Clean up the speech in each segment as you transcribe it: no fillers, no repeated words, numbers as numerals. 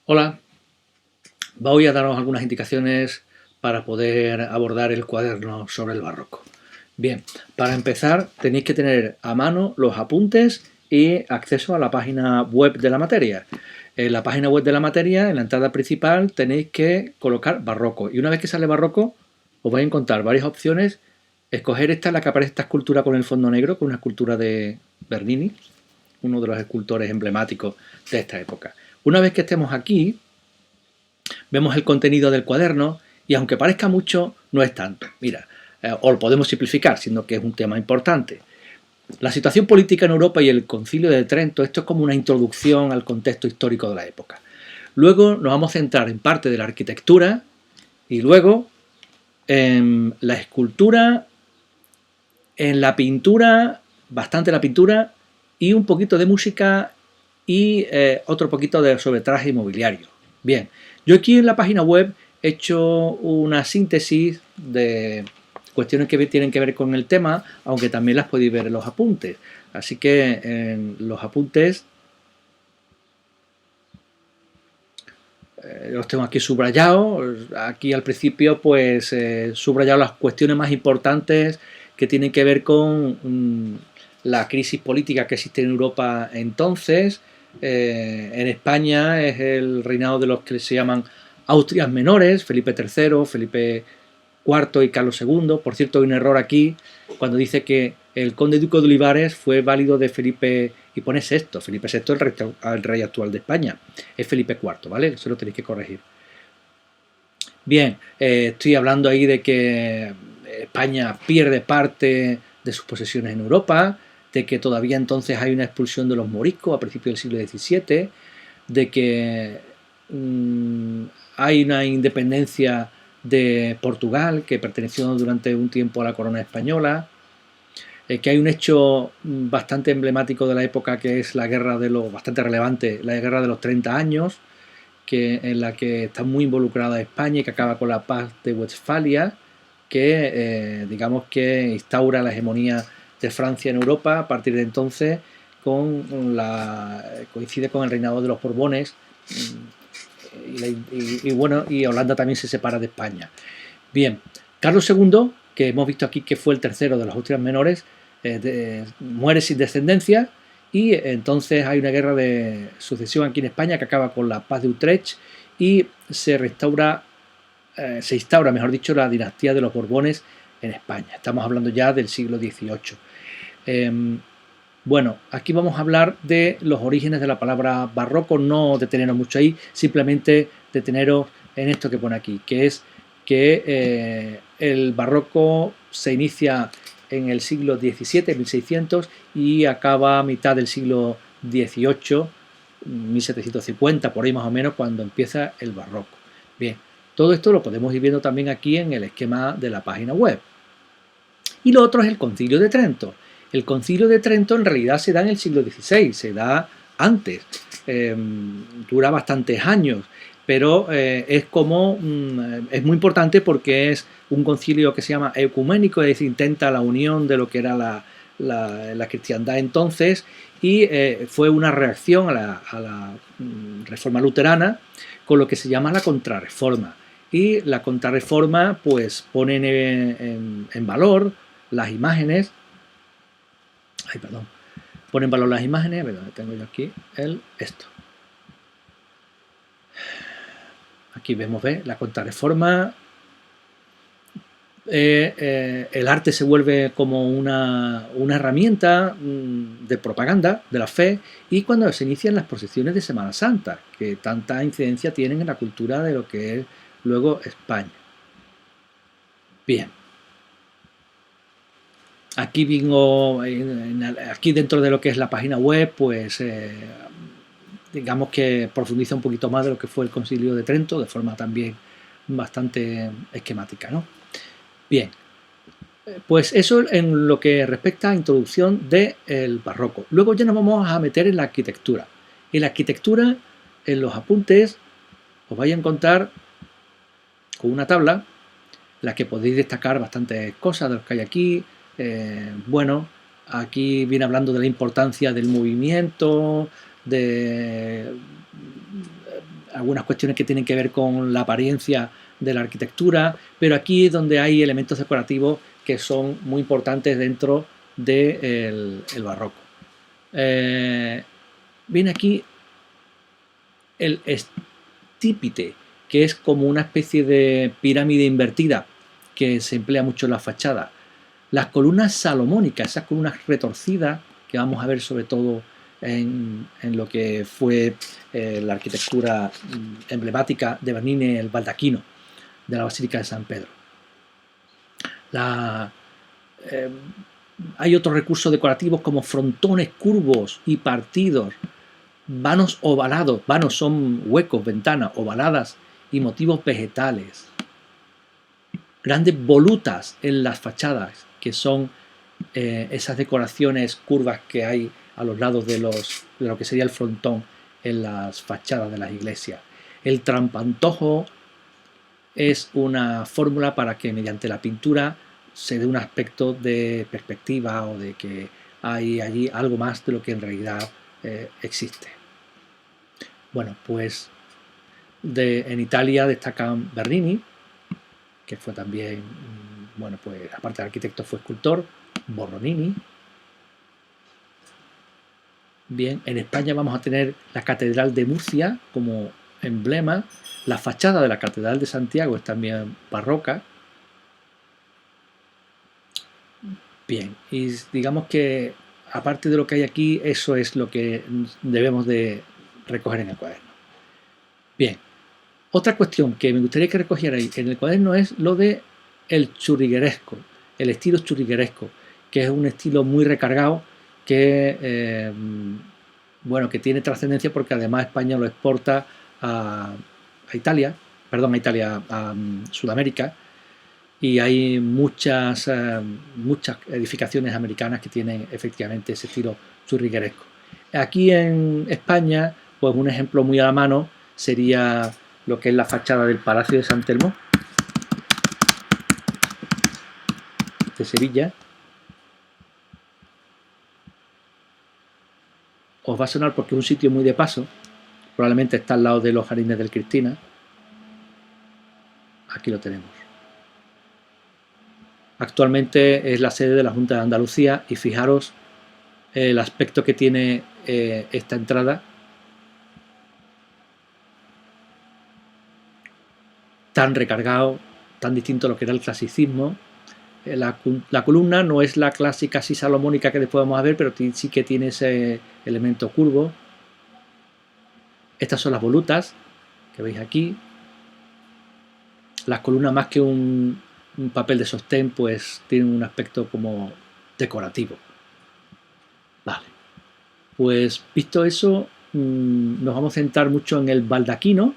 Hola, voy a daros algunas indicaciones para poder abordar el cuaderno sobre el barroco. Bien, para empezar tenéis que tener a mano los apuntes y acceso a la página web de la materia. En la página web de la materia, en la entrada principal, tenéis que colocar barroco. Y una vez que sale barroco, os vais a encontrar varias opciones. Escoger esta, la que aparece esta escultura con el fondo negro, con una escultura de Bernini, uno de los escultores emblemáticos de esta época. Una vez que estemos aquí, vemos el contenido del cuaderno y aunque parezca mucho, no es tanto. Mira, o lo podemos simplificar, siendo que es un tema importante. La situación política en Europa y el Concilio de Trento, esto es como una introducción al contexto histórico de la época. Luego nos vamos a centrar en parte de la arquitectura y luego en la escultura, en la pintura, bastante la pintura y un poquito de música y otro poquito sobre traje inmobiliario. Bien, yo aquí en la página web he hecho una síntesis de cuestiones que tienen que ver con el tema, aunque también las podéis ver en los apuntes. Así que en los apuntes los tengo aquí subrayados. Aquí al principio pues subrayado las cuestiones más importantes que tienen que ver con la crisis política que existe en Europa entonces. En España es el reinado de los que se llaman Austrias menores, Felipe III, Felipe IV y Carlos II. Por cierto, hay un error aquí cuando dice que el conde duque de Olivares fue válido de Felipe, y pone sexto. Felipe VI es el rey actual de España, es Felipe IV, ¿vale? Eso lo tenéis que corregir. Bien, estoy hablando ahí de que España pierde parte de sus posesiones en Europa, de que todavía entonces hay una expulsión de los moriscos a principios del siglo XVII, de que hay una independencia de Portugal que perteneció durante un tiempo a la corona española, que hay un hecho bastante emblemático de la época que es la guerra de los, bastante relevante, la guerra de los 30 años, en la que está muy involucrada España y que acaba con la paz de Westfalia, que digamos que instaura la hegemonía de Francia en Europa a partir de entonces, coincide con el reinado de los Borbones y bueno, y Holanda también se separa de España. Bien, Carlos II, que hemos visto aquí que fue el tercero de las Austrias menores, muere sin descendencia y entonces hay una guerra de sucesión aquí en España que acaba con la paz de Utrecht y se instaura, mejor dicho, la dinastía de los Borbones en España. Estamos hablando ya del siglo XVIII. Bueno, aquí vamos a hablar de los orígenes de la palabra barroco, no detenernos mucho ahí, simplemente deteneros en esto que pone aquí, que es que el barroco se inicia en el siglo XVII, 1600, y acaba a mitad del siglo XVIII, 1750, por ahí más o menos, cuando empieza el barroco. Bien, todo esto lo podemos ir viendo también aquí en el esquema de la página web. Y lo otro es el Concilio de Trento. El Concilio de Trento en realidad se da en el siglo XVI, se da antes, dura bastantes años, pero es muy importante porque es un concilio que se llama ecuménico, es decir, intenta la unión de lo que era la cristiandad entonces, y fue una reacción a la reforma luterana con lo que se llama la contrarreforma. Y la contrarreforma pues pone en valor las imágenes, pone en valor las imágenes, tengo yo aquí esto. Aquí vemos la contrarreforma. El arte se vuelve como una herramienta de propaganda de la fe, y cuando se inician las procesiones de Semana Santa, que tanta incidencia tienen en la cultura de lo que es luego España. Bien. Aquí aquí dentro de lo que es la página web, pues digamos que profundiza un poquito más de lo que fue el Concilio de Trento, de forma también bastante esquemática, ¿no? Bien, pues eso en lo que respecta a introducción del barroco. Luego ya nos vamos a meter en la arquitectura. En la arquitectura, en los apuntes, os vais a encontrar con una tabla en la que podéis destacar bastantes cosas de los que hay aquí. Bueno, aquí viene hablando de la importancia del movimiento, algunas cuestiones que tienen que ver con la apariencia de la arquitectura, pero aquí es donde hay elementos decorativos que son muy importantes dentro del barroco. Viene aquí el estípite, que es como una especie de pirámide invertida que se emplea mucho en la fachada. Las columnas salomónicas, esas columnas retorcidas que vamos a ver sobre todo en lo que fue la arquitectura emblemática de Bernini, el baldaquino de la Basílica de San Pedro. Hay otros recursos decorativos como frontones curvos y partidos, vanos ovalados, vanos son huecos, ventanas ovaladas y motivos vegetales. Grandes volutas en las fachadas, que son esas decoraciones curvas que hay a los lados de lo que sería el frontón en las fachadas de las iglesias. El trampantojo es una fórmula para que mediante la pintura se dé un aspecto de perspectiva o de que hay allí algo más de lo que en realidad existe. Bueno, pues en Italia destacan Bernini, que fue también, bueno, pues aparte de arquitecto fue escultor, Borromini. Bien, en España vamos a tener la Catedral de Murcia como emblema. La fachada de la Catedral de Santiago es también barroca. Bien, y digamos que aparte de lo que hay aquí, eso es lo que debemos de recoger en el cuaderno. Bien, otra cuestión que me gustaría que recogierais en el cuaderno es lo de el churrigueresco, el estilo churrigueresco, que es un estilo muy recargado que, bueno, que tiene trascendencia porque además España lo exporta a Italia, a Sudamérica, y hay muchas edificaciones americanas que tienen efectivamente ese estilo churrigueresco. Aquí en España, pues un ejemplo muy a la mano sería lo que es la fachada del Palacio de San Telmo de Sevilla. Os va a sonar porque es un sitio muy de paso, probablemente está al lado de los Jardines del Cristina. Aquí lo tenemos. Actualmente es la sede de la Junta de Andalucía y fijaros el aspecto que tiene esta entrada, tan recargado, tan distinto a lo que era el clasicismo. La columna no es la clásica así salomónica que después vamos a ver, pero sí que tiene ese elemento curvo. Estas son las volutas que veis aquí. Las columnas, más que un papel de sostén, pues tienen un aspecto como decorativo. Vale, pues visto eso, nos vamos a centrar mucho en el baldaquino,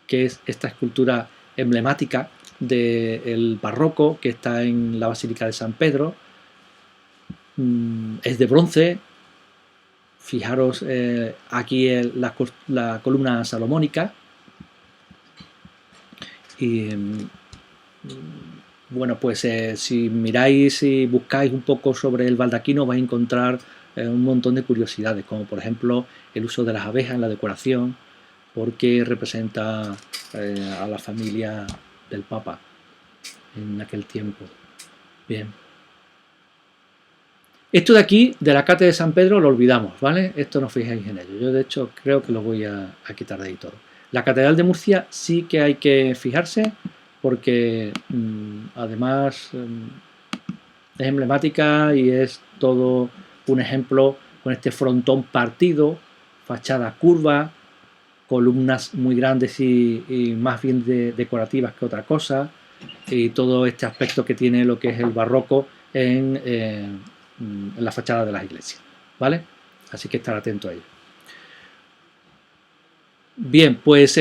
que es esta escultura emblemática del barroco que está en la Basílica de San Pedro. Es de bronce. Fijaros aquí la columna salomónica. Y bueno, pues si miráis y buscáis un poco sobre el baldaquino vais a encontrar un montón de curiosidades, como por ejemplo el uso de las abejas en la decoración, porque representa a la familia del Papa en aquel tiempo. Bien. Esto de aquí, de la Cátedra de San Pedro, lo olvidamos, ¿vale? Esto no fijáis en ello. Yo, de hecho, creo que lo voy a quitar de ahí todo. La Catedral de Murcia sí que hay que fijarse, porque además es emblemática y es todo un ejemplo con este frontón partido, fachada curva, columnas muy grandes y más bien decorativas que otra cosa, y todo este aspecto que tiene lo que es el barroco en la fachada de las iglesias, ¿vale? Así que estar atento a ello. Bien, pues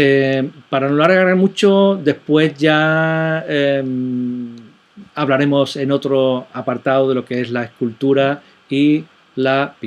para no alargar mucho, después ya hablaremos en otro apartado de lo que es la escultura y la pintura.